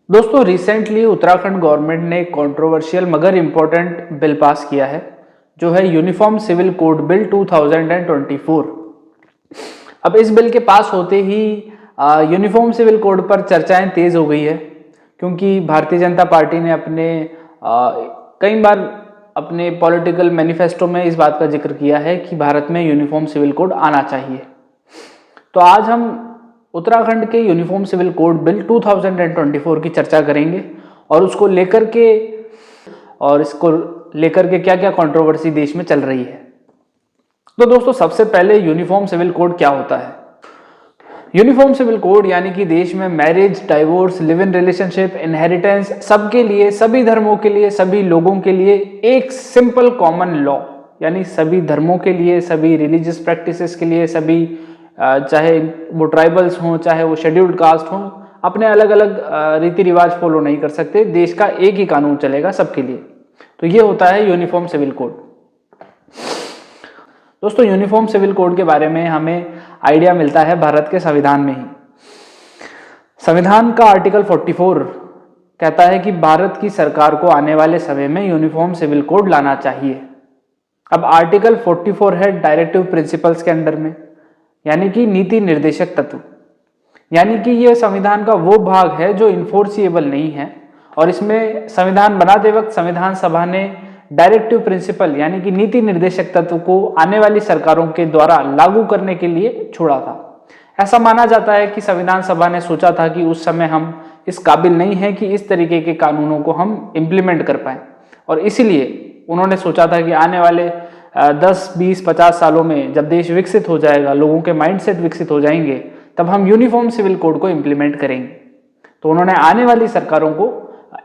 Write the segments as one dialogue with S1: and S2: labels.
S1: दोस्तों recently Uttarakhand government ने controversial मगर इम्पोर्टेंट बिल पास किया है जो है यूनिफॉर्म सिविल कोड बिल 2024। अब इस बिल के पास होते ही यूनिफॉर्म सिविल कोड पर चर्चाएं तेज हो गई है, क्योंकि भारतीय जनता पार्टी ने कई बार अपने पॉलिटिकल मैनिफेस्टो में इस बात का जिक्र किया है कि भारत में यूनिफॉर्म सिविल कोड आना चाहिए। तो आज हम उत्तराखंड के यूनिफॉर्म सिविल कोड बिल 2024 की चर्चा करेंगे और इसको लेकर के क्या क्या कंट्रोवर्सी देश में चल रही है। तो दोस्तों सबसे पहले यूनिफॉर्म सिविल कोड क्या होता है। यूनिफॉर्म सिविल कोड यानी कि देश में marriage, divorce, live in relationship, inheritance सबके लिए, सभी धर्मों के लिए, सभी लोगों के लिए एक सिंपल कॉमन लॉ, यानी सभी धर्मों के लिए, सभी रिलीजियस प्रैक्टिसेस के लिए, सभी चाहे वो ट्राइबल्स हों, चाहे वो शेड्यूल्ड कास्ट हों, अपने अलग अलग रीति रिवाज फॉलो नहीं कर सकते, देश का एक ही कानून चलेगा सबके लिए। तो ये होता है यूनिफॉर्म सिविल कोड। दोस्तों यूनिफॉर्म सिविल कोड के बारे में हमें आइडिया मिलता है भारत के संविधान में ही। संविधान का आर्टिकल 44 कहता है कि भारत की सरकार को आने वाले समय में यूनिफॉर्म सिविल कोड लाना चाहिए। अब आर्टिकल 44 है डायरेक्टिव प्रिंसिपल्स के अंडर में, यानी कि नीति निर्देशक तत्व, यानी कि यह संविधान का वो भाग है जो इन्फोर्सिएबल नहीं है, और इसमें संविधान बनाते वक्त संविधान सभा ने डायरेक्टिव प्रिंसिपल यानी कि नीति निर्देशक तत्व को आने वाली सरकारों के द्वारा लागू करने के लिए छोड़ा था। ऐसा माना जाता है कि संविधान सभा ने सोचा था कि उस समय हम इस काबिल नहीं हैं कि इस तरीके के कानूनों को हम इम्प्लीमेंट कर पाए, और इसीलिए उन्होंने सोचा था कि आने वाले 10, 20, 50 सालों में जब देश विकसित हो जाएगा, लोगों के माइंडसेट विकसित हो जाएंगे, तब हम यूनिफॉर्म सिविल कोड को इम्प्लीमेंट करेंगे। तो उन्होंने आने वाली सरकारों को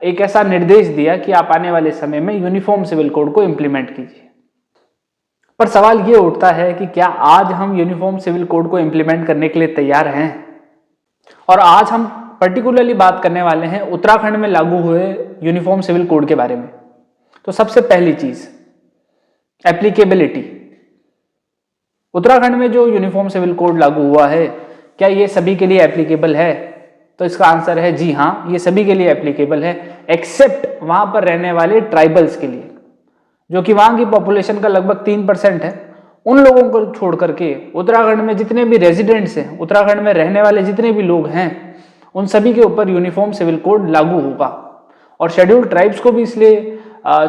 S1: एक ऐसा निर्देश दिया कि आप आने वाले समय में यूनिफॉर्म सिविल कोड को इम्प्लीमेंट कीजिए। पर सवाल ये उठता है कि क्या आज हम यूनिफॉर्म सिविल कोड को इम्प्लीमेंट करने के लिए तैयार हैं? और आज हम पर्टिकुलरली बात करने वाले हैं उत्तराखंड में लागू हुए यूनिफॉर्म सिविल कोड के बारे में। तो सबसे पहली चीज एप्लीकेबिलिटी। उत्तराखंड में जो यूनिफॉर्म सिविल कोड लागू हुआ है, क्या ये सभी के लिए एप्लीकेबल है? तो इसका आंसर है जी हाँ, ये सभी के लिए एप्लीकेबल है, एक्सेप्ट वहां पर रहने वाले ट्राइबल्स के लिए, जो कि वहां की पॉपुलेशन का लगभग 3% है। उन लोगों को छोड़ करके उत्तराखंड में जितने भी रेजिडेंट्स हैं, उत्तराखंड में रहने वाले जितने भी लोग हैं, उन सभी के ऊपर यूनिफॉर्म सिविल कोड लागू होगा। और शेड्यूल्ड ट्राइब्स को भी इसलिए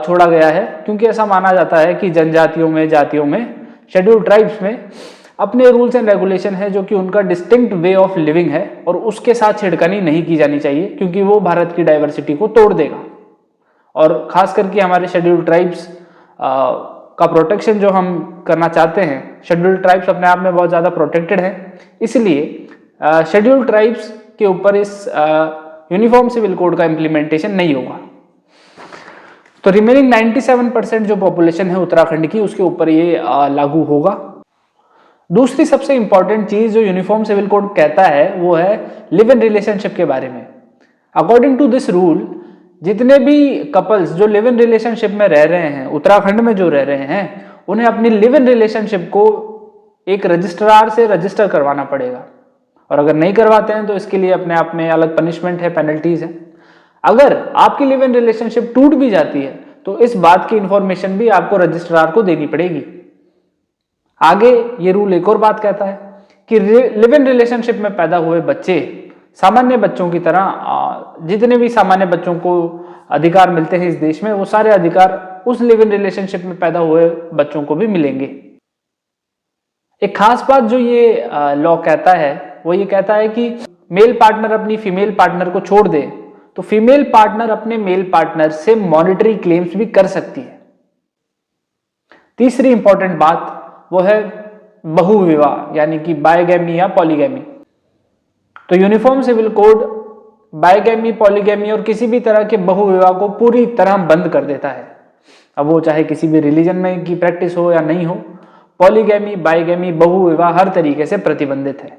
S1: छोड़ा गया है क्योंकि ऐसा माना जाता है कि जनजातियों में, जातियों में, शेड्यूल्ड ट्राइब्स में अपने रूल्स एंड रेगुलेशन है, जो कि उनका डिस्टिंक्ट वे ऑफ लिविंग है, और उसके साथ छेड़खानी नहीं की जानी चाहिए क्योंकि वो भारत की डाइवर्सिटी को तोड़ देगा। और खास करके हमारे शेड्यूल्ड ट्राइब्स का प्रोटेक्शन जो हम करना चाहते हैं, शेड्यूल्ड ट्राइब्स अपने आप में बहुत ज़्यादा प्रोटेक्टेड है, इसलिए शेड्यूल्ड ट्राइब्स के ऊपर इस यूनिफॉर्म सिविल कोड का इम्प्लीमेंटेशन नहीं होगा। तो रिमेनिंग 97% जो पॉपुलेशन है उत्तराखंड की, उसके ऊपर ये लागू होगा। दूसरी सबसे इंपॉर्टेंट चीज जो यूनिफॉर्म सिविल कोड कहता है वो है लिव इन रिलेशनशिप के बारे में। अकॉर्डिंग टू दिस रूल, जितने भी कपल्स जो लिव इन रिलेशनशिप में रह रहे हैं, उत्तराखंड में जो रह रहे हैं, उन्हें अपनी लिव इन रिलेशनशिप को एक रजिस्ट्रार से रजिस्टर करवाना पड़ेगा, और अगर नहीं करवाते हैं तो इसके लिए अपने आप में अलग पनिशमेंट है, पेनल्टीज है। अगर आपकी लिव इन रिलेशनशिप टूट भी जाती है तो इस बात की इंफॉर्मेशन भी आपको रजिस्ट्रार को देनी पड़ेगी। आगे ये रूल एक और बात कहता है कि लिव इन रिलेशनशिप में पैदा हुए बच्चे सामान्य बच्चों की तरह, जितने भी सामान्य बच्चों को अधिकार मिलते हैं इस देश में, वो सारे अधिकार उस लिव इन रिलेशनशिप में पैदा हुए बच्चों को भी मिलेंगे। एक खास बात जो ये लॉ कहता है वो ये कहता है कि मेल पार्टनर अपनी फीमेल पार्टनर को छोड़ दे तो फीमेल पार्टनर अपने मेल पार्टनर से मॉनिटरी क्लेम्स भी कर सकती है। तीसरी इंपॉर्टेंट बात वो है बहुविवाह, यानी कि बायगैमी या पॉलीगैमी। तो यूनिफॉर्म सिविल कोड बायगैमी, पॉलीगैमी और किसी भी तरह के बहुविवाह को पूरी तरह बंद कर देता है। अब वो चाहे किसी भी रिलीजन में की प्रैक्टिस हो या नहीं हो, पॉलीगैमी, बायगैमी, बहुविवाह हर तरीके से प्रतिबंधित है।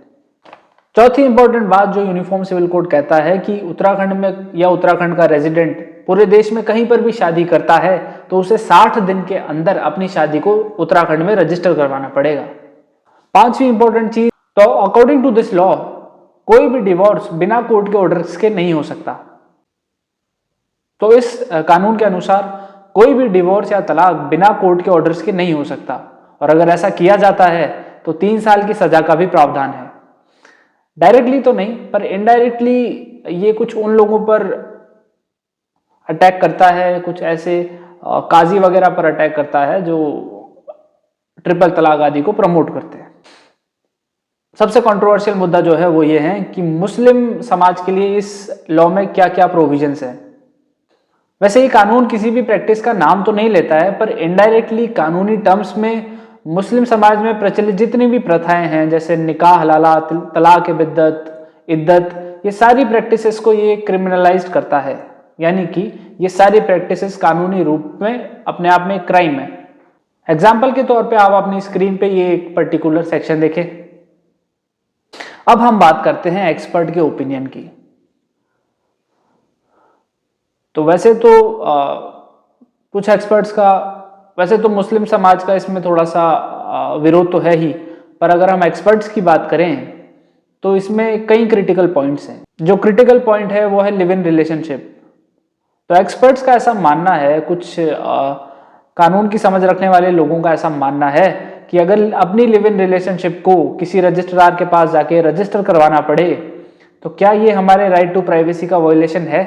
S1: चौथी इंपॉर्टेंट बात जो यूनिफॉर्म सिविल कोड कहता है कि उत्तराखंड में या उत्तराखंड का रेजिडेंट पूरे देश में कहीं पर भी शादी करता है तो उसे 60 दिन के अंदर अपनी शादी को उत्तराखंड में रजिस्टर करवाना पड़ेगा। पांचवी इंपॉर्टेंट चीज, तो अकॉर्डिंग टू दिस लॉ कोई भी डिवोर्स बिना कोर्ट के ऑर्डर्स के नहीं हो सकता। तो इस कानून के अनुसार कोई भी डिवोर्स या तलाक बिना कोर्ट के ऑर्डर्स के नहीं हो सकता, और अगर ऐसा किया जाता है तो 3 साल की सजा का भी प्रावधान है। डायरेक्टली तो नहीं, पर इनडायरेक्टली ये कुछ उन लोगों पर अटैक करता है, कुछ ऐसे काजी वगैरह पर अटैक करता है जो ट्रिपल तलाक आदि को प्रमोट करते हैं। सबसे कंट्रोवर्शियल मुद्दा जो है वो ये है कि मुस्लिम समाज के लिए इस लॉ में क्या क्या प्रोविजंस हैं। वैसे ये कानून किसी भी प्रैक्टिस का नाम तो नहीं लेता है, पर इनडायरेक्टली कानूनी टर्म्स में मुस्लिम समाज में प्रचलित जितनी भी प्रथाएं हैं, जैसे निकाह हलाला, तलाक बिद्दत, इद्दत, ये सारी प्रैक्टिसेस को ये क्रिमिनलाइज्ड करता है, यानी कि ये सारी प्रैक्टिसेस कानूनी रूप में अपने आप में एक क्राइम है। एग्जाम्पल के तौर पे आप अपनी स्क्रीन पे ये एक पर्टिकुलर सेक्शन देखें। अब हम बात करते हैं एक्सपर्ट के ओपिनियन की। तो वैसे तो कुछ एक्सपर्ट्स का, वैसे तो मुस्लिम समाज का इसमें थोड़ा सा विरोध तो है ही, पर अगर हम एक्सपर्ट्स की बात करें तो इसमें कई क्रिटिकल पॉइंट्स हैं। जो क्रिटिकल पॉइंट है वो है लिव इन रिलेशनशिप। तो एक्सपर्ट्स का ऐसा मानना है, कुछ कानून की समझ रखने वाले लोगों का ऐसा मानना है कि अगर अपनी लिव इन रिलेशनशिप को किसी रजिस्ट्रार के पास जाके रजिस्टर करवाना पड़े तो क्या ये हमारे राइट टू प्राइवेसी का वायलेशन है।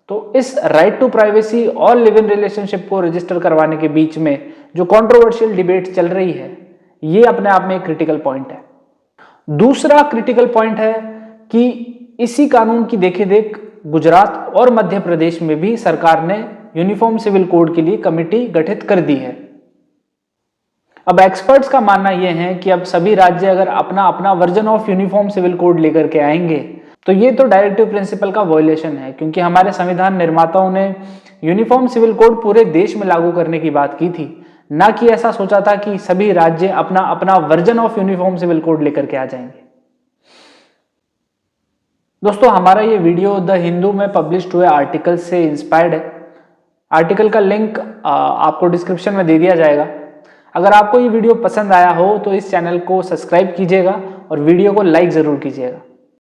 S1: तो इस राइट टू प्राइवेसी और लिव इन रिलेशनशिप को रजिस्टर करवाने के बीच में जो कंट्रोवर्शियल डिबेट चल रही है, ये अपने आप में एक क्रिटिकल पॉइंट है। दूसरा क्रिटिकल पॉइंट है कि इसी कानून की देखे देख गुजरात और मध्य प्रदेश में भी सरकार ने यूनिफॉर्म सिविल कोड के लिए कमेटी गठित कर दी है। अब एक्सपर्ट्स का मानना यह है कि अब सभी राज्य अगर अपना अपना version of uniform civil code लेकर के आएंगे तो ये तो डायरेक्टिव प्रिंसिपल का वायलेशन है, क्योंकि हमारे संविधान निर्माताओं ने यूनिफॉर्म सिविल कोड पूरे देश में लागू करने की बात की थी, ना कि ऐसा सोचा था कि सभी राज्य अपना अपना version of uniform civil code लेकर के आ जाएंगे। दोस्तों, हमारा ये वीडियो द हिंदू में पब्लिश्ड हुए आर्टिकल से इंस्पायर्ड है। आर्टिकल का लिंक आपको डिस्क्रिप्शन में दे दिया जाएगा। अगर आपको ये वीडियो पसंद आया हो तो इस चैनल को सब्सक्राइब कीजिएगा और वीडियो को लाइक जरूर कीजिएगा।